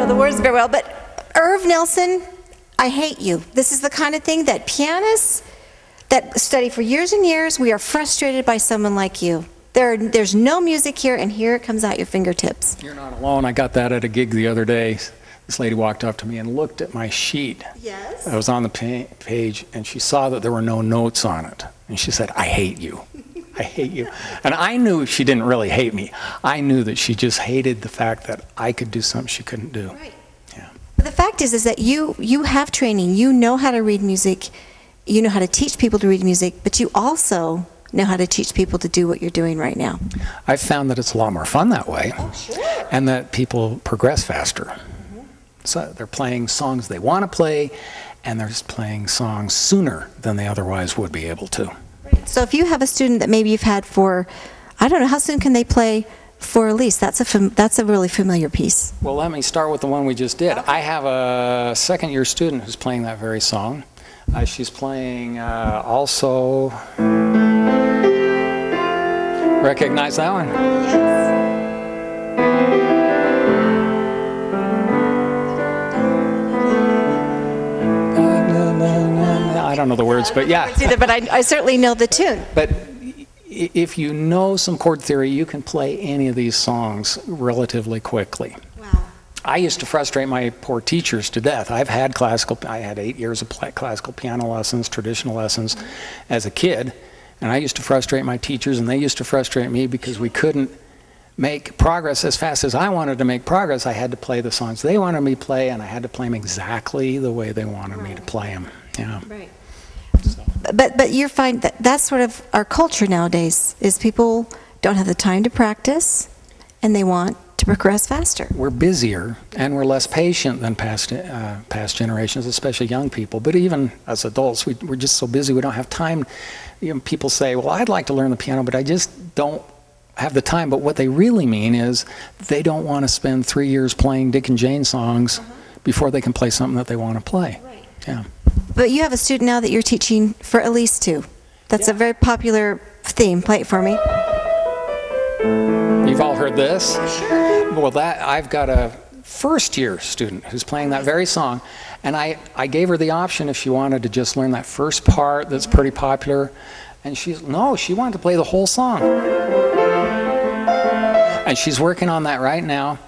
know the words very well, but Irv Nelson, I hate you. This is the kind of thing that pianists that study for years and years, we are frustrated by someone like you. There's no music here, and here it comes out your fingertips. You're not alone. I got that at a gig the other day. This lady walked up to me and looked at my sheet. Yes. I was on the page, and she saw that there were no notes on it. And she said, I hate you. I hate you. And I knew she didn't really hate me. I knew that she just hated the fact that I could do something she couldn't do. Right. Yeah. But the fact is that you have training. You know how to read music. You know how to teach people to read music, but you also know how to teach people to do what you're doing right now. I've found that it's a lot more fun that way. Oh, sure. And that people progress faster. Mm-hmm. So they're playing songs they want to play, and they're just playing songs sooner than they otherwise would be able to. Right. So if you have a student that maybe you've had for, I don't know, how soon can they play for Elise? That's a really familiar piece. Well, let me start with the one we just did. Okay. I have a second-year student who's playing that very song. She's playing also... Recognize that one? Yes. I don't know the words, but yeah. Either, but I certainly know the tune. But if you know some chord theory, you can play any of these songs relatively quickly. Wow. I used to frustrate my poor teachers to death. I had 8 years of classical piano lessons, traditional lessons as a kid. And I used to frustrate my teachers, and they used to frustrate me because we couldn't make progress as fast as I wanted to make progress. I had to play the songs they wanted me to play, and I had to play them exactly the way they wanted me to play them. Yeah. Right. So. But you find that that's sort of our culture nowadays, is people don't have the time to practice, and they want to progress faster. We're busier, and we're less patient than past generations, especially young people. But even as adults, we're just so busy we don't have time. You know, people say, well, I'd like to learn the piano, but I just don't have the time. But what they really mean is they don't want to spend 3 years playing Dick and Jane songs before they can play something that they want to play. Right. Yeah. But you have a student now that you're teaching for Elise too. That's a very popular theme. Play it for me. You've all heard this? Sure. Well, I've got a first-year student who's playing that very song, and I gave her the option if she wanted to just learn that first part that's pretty popular, and she wanted to play the whole song. And she's working on that right now,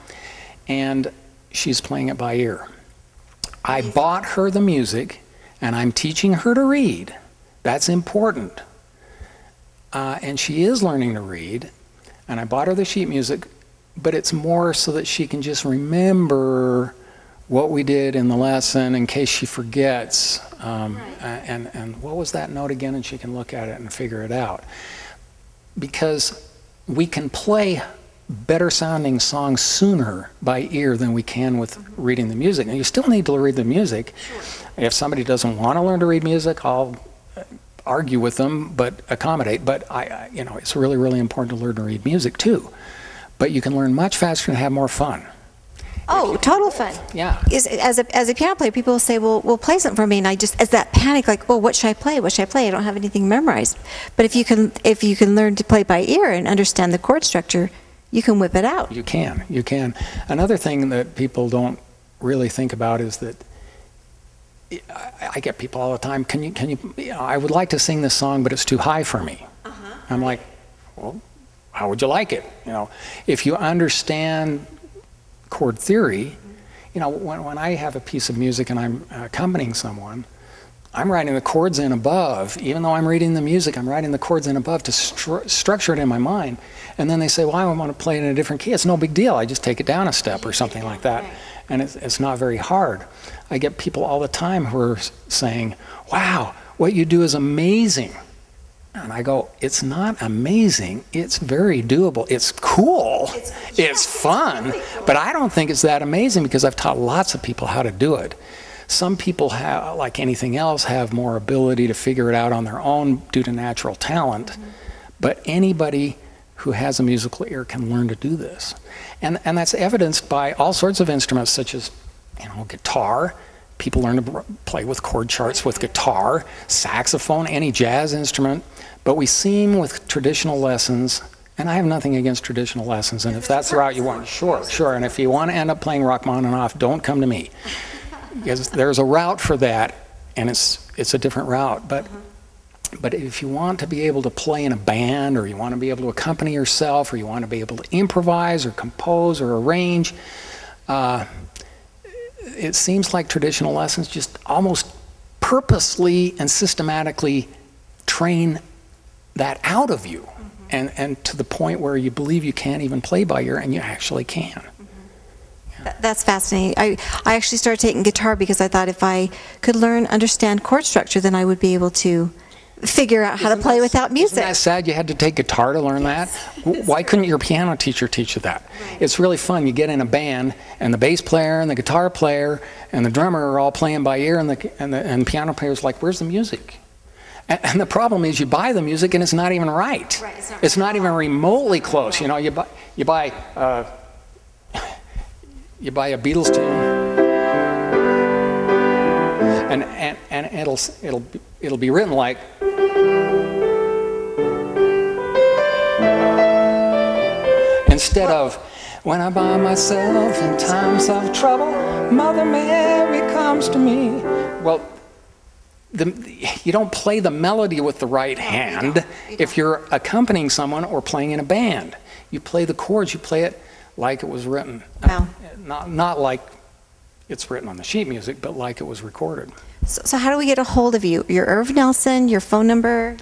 and she's playing it by ear. I bought her the music, and I'm teaching her to read. That's important. And she is learning to read, and I bought her the sheet music, but it's more so that she can just remember what we did in the lesson in case she forgets. And what was that note again? And she can look at it and figure it out. Because we can play better sounding songs sooner by ear than we can with reading the music. And you still need to read the music. Sure. If somebody doesn't want to learn to read music, I'll argue with them, but accommodate. But it's really, really important to learn to read music too. But you can learn much faster and have more fun. Oh, total fun. Yeah. As a piano player, people will say, well, play something for me, and I just, as that panic, like, well, what should I play? What should I play? I don't have anything memorized. But if you can learn to play by ear and understand the chord structure, you can whip it out. You can. Another thing that people don't really think about is that I get people all the time, can you I would like to sing this song, but it's too high for me. I'm like, well, how would you like it? If you understand chord theory, when I have a piece of music and I'm accompanying someone, I'm writing the chords in above. Even though I'm reading the music, I'm writing the chords in above to structure it in my mind. And then they say, well, I want to play it in a different key. It's no big deal. I just take it down a step or something like that. And it's not very hard. I get people all the time who are saying, wow, what you do is amazing. And I go, it's not amazing. It's very doable. It's cool. It's fun. Really cool. But I don't think it's that amazing because I've taught lots of people how to do it. Some people have, like anything else, have more ability to figure it out on their own due to natural talent. But anybody who has a musical ear can learn to do this. And that's evidenced by all sorts of instruments such as, guitar. People learn to play with chord charts with guitar, saxophone, any jazz instrument. But we seem with traditional lessons And I have nothing against traditional lessons, and if that's the route you want, sure. And if you want to end up playing Rachmaninoff, don't come to me. Because there's a route for that, and it's a different route. But if you want to be able to play in a band, or you want to be able to accompany yourself, or you want to be able to improvise or compose or arrange, it seems like traditional lessons just almost purposely and systematically train that out of you. And to the point where you believe you can't even play by ear, and you actually can. That's fascinating. I actually started taking guitar because I thought if I could understand chord structure, then I would be able to figure out how to play without music. Isn't that sad you had to take guitar to learn that? Why couldn't your piano teacher teach you that? Right. It's really fun. You get in a band, and the bass player and the guitar player and the drummer are all playing by ear, and the piano player's like, where's the music? And the problem is you buy the music and it's not even right. It's not even remotely close. You know, you buy a Beatles tune, and it'll be written like, instead of, when I'm by myself in times of trouble, Mother Mary comes to me. Well, you don't play the melody with the right hand if you're accompanying someone or playing in a band. You play the chords, you play it like it was written. Wow. Not like it's written on the sheet music, but like it was recorded. So how do we get a hold of you? Your Irv Nelson, your phone number?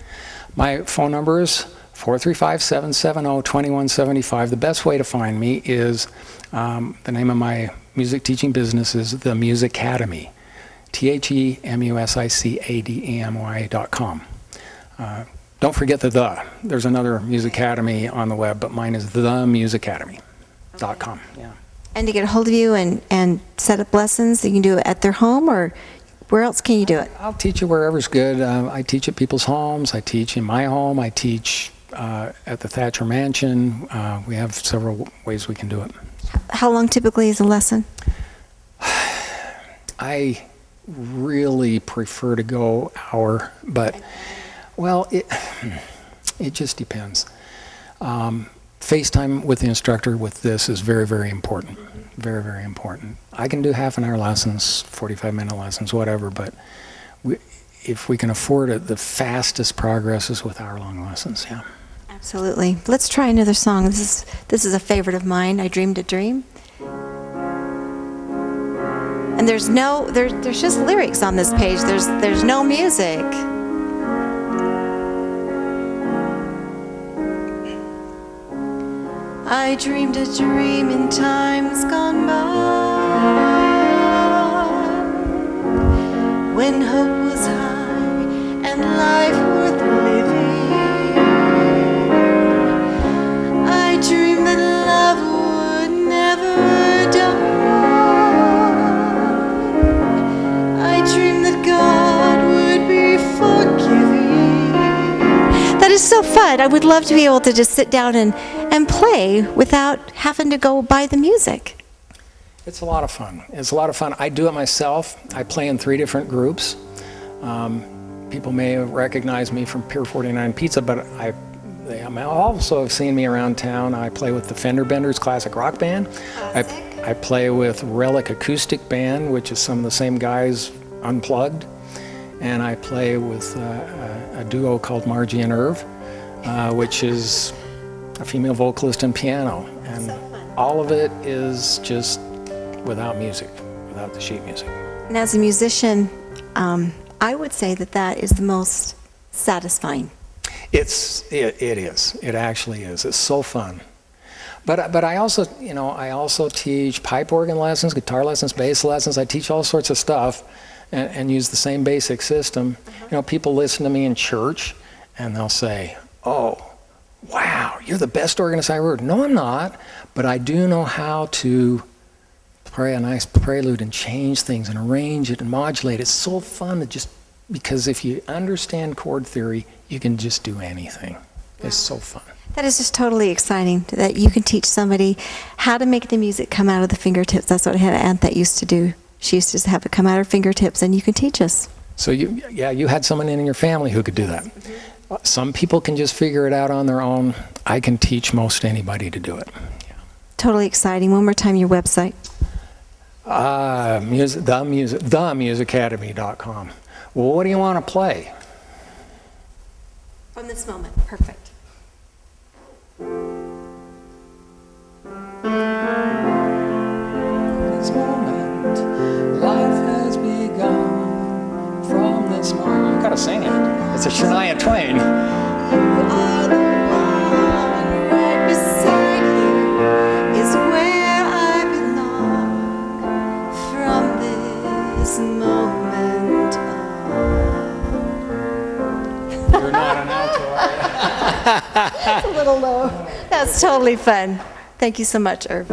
My phone number is 435-770-2175. The best way to find me is, the name of my music teaching business is The Musicademy. TheMusicademy.com. Don't forget the. There's another Musicademy on the web, but mine is TheMusicademy.com. Yeah. And to get a hold of you and set up lessons, you can do it at their home, or where else can you do it? I'll teach you wherever's good. I teach at people's homes. I teach in my home. I teach at the Thatcher Mansion. We have several ways we can do it. How long typically is a lesson? I really prefer to go hour, but well, it just depends. FaceTime with the instructor with this is very, very important. Very, very important. I can do half an hour lessons, 45-minute lessons, whatever, but if we can afford it, the fastest progress is with hour-long lessons. Yeah. Absolutely. Let's try another song. This is a favorite of mine. I Dreamed a Dream. And there's just lyrics on this page. There's no music. I dreamed a dream in times gone by, when hope was high and life worth living. I dreamed that love would never die. That is so fun. I would love to be able to just sit down and play without having to go buy the music. It's a lot of fun. It's a lot of fun. I do it myself. I play in 3 different groups. People may recognize me from Pier 49 Pizza, but they also have seen me around town. I play with the Fender Benders Classic Rock Band. I play with Relic Acoustic Band, which is some of the same guys unplugged. And I play with a duo called Margie and Irv, which is a female vocalist and piano. And all of it is just without music, without the sheet music. And as a musician, I would say that is the most satisfying. It is. It actually is. It's so fun. But I also, I also teach pipe organ lessons, guitar lessons, bass lessons. I teach all sorts of stuff. And use the same basic system. People listen to me in church, and they'll say, "Oh, wow, you're the best organist I ever heard." No, I'm not, but I do know how to play a nice prelude and change things and arrange it and modulate. It's so fun because if you understand chord theory, you can just do anything. It's so fun. That is just totally exciting that you can teach somebody how to make the music come out of the fingertips. That's what I had an aunt that used to do. She used to have it come out of her fingertips, and you can teach us. So you had someone in your family who could do that. Some people can just figure it out on their own. I can teach most anybody to do it. Yeah. Totally exciting. One more time, your website. themusicacademy.com. Well, what do you want to play? From this moment. Perfect. This moment, life has begun. From this moment, you gotta sing it. It's a Shania Twain. You are the one right beside you is where I belong. From this moment on. You're not an alto, are you? It's a little low. That's totally fun. Thank you so much, Irv.